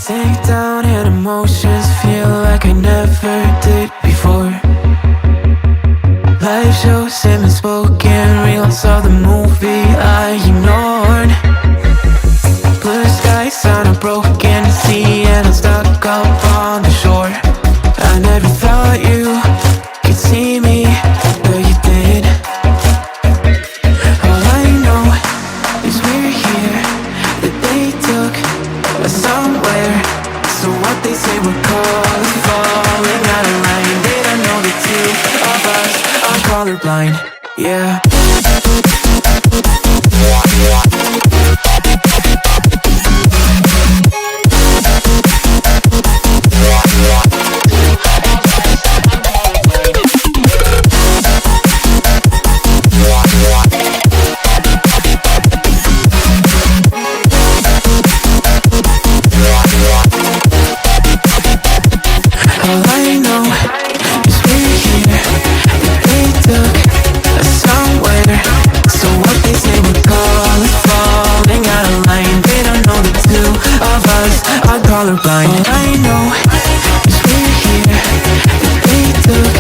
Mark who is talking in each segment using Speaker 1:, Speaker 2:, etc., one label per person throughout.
Speaker 1: Sink down and emotions feel like I never did before. Live shows semi-spoken reels of the movie I ignored. Blue skies on a broken sea and I'm stuck up on the shore. I never thought you could see me, but you did. All I know is we're here, that they took us somewhere. So what they say we're called, falling out of line. They don't know the two of us are colorblind, yeah. All I know is we're here, that they took us somewhere. So what they say we're called, falling out of line. They don't know the two of us are colorblind. All I know is we're here, that they took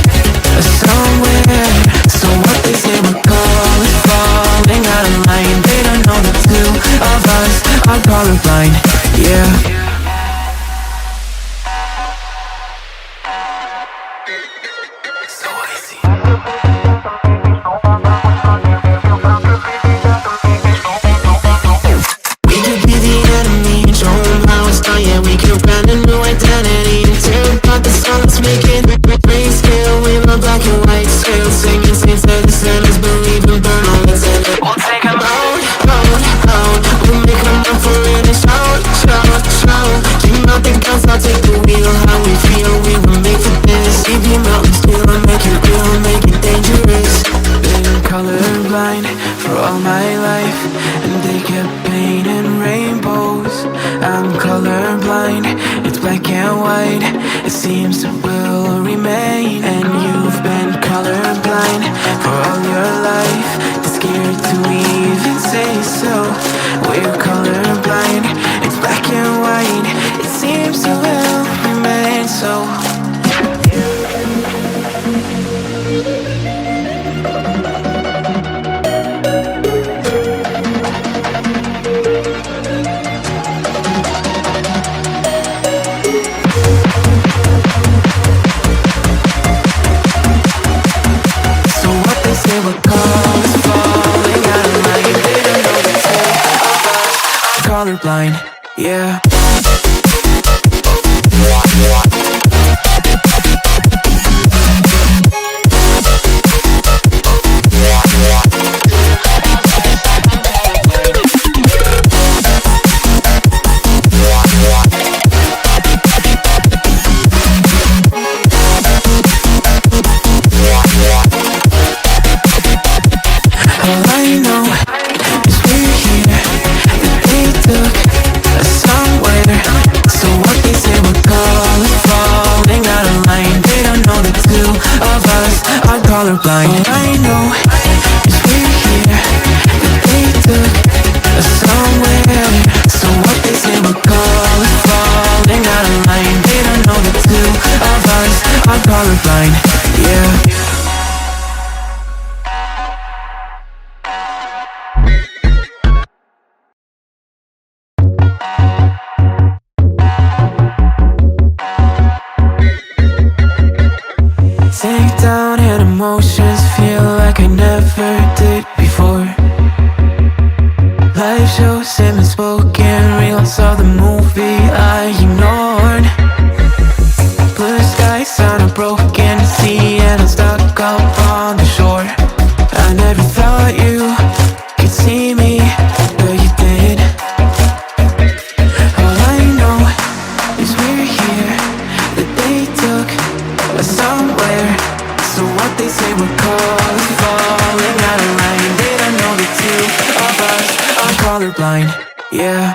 Speaker 1: us somewhere. So what they say we're called, falling out of line. They don't know the two of us are colorblind, yeah.
Speaker 2: I'll take the wheel, how we feel, we were made for this. Leave your mountains still, make it real, make it dangerous.
Speaker 1: Been colorblind for all my life, and they kept painting rainbows. I'm colorblind, it's black and white, it seems it will remain. And you've been colorblind for all your life, too scared to even say so. We're colorblind, it's black and white, it seems it will remain so. They were called, falling out of line. They don't know the two of us are colorblind, yeah. All I know is we're here, that they took us somewhere. So what they say we're called, falling out of line. They don't know the two of us are colorblind. All I know is we're here, that they took us somewhere. So what they say we're called, falling out of line. They don't know the two of us are colorblind, yeah. Sink down and emotions feel like I never did before. Live shows semi-spoken reels of the movie I ignored. Blue skies on a broken sea and I'm stuck up on the shore. I never thought you could see me, but you did. All I know is we're here, that they took us somewhere. So what they say we're called, falling out of line. They don't know the two of us are colorblind, yeah.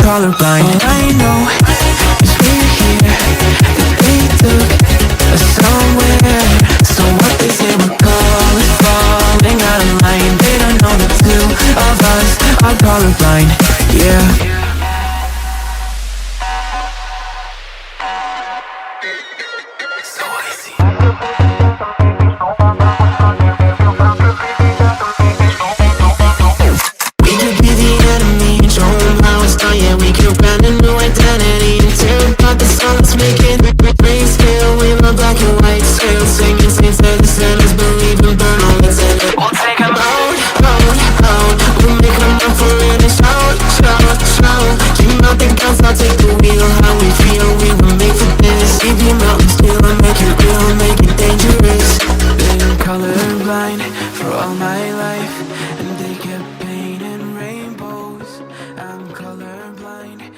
Speaker 1: colorblind. All I know is we're here, that they took us somewhere. So what they say we're calling, falling out of line. They don't know the two of us are colorblind, yeah. So I see.
Speaker 2: We could be the enemy and show them how it's done. Yeah, we could brand a new identity and tear apart the song that's making grayscale. We love black and white scale, singing saints of the sinners, believe and burn all that's in it. We'll take them out, out, out. We'll make them up for it and shout, shout, shout. Dream out the guns, I'll take the wheel. How we feel, we were made for this. Leave your mountains still and make it real, make it dangerous.
Speaker 1: Been colorblind for all my life, and they kept painting rainbows. I'm colorblind.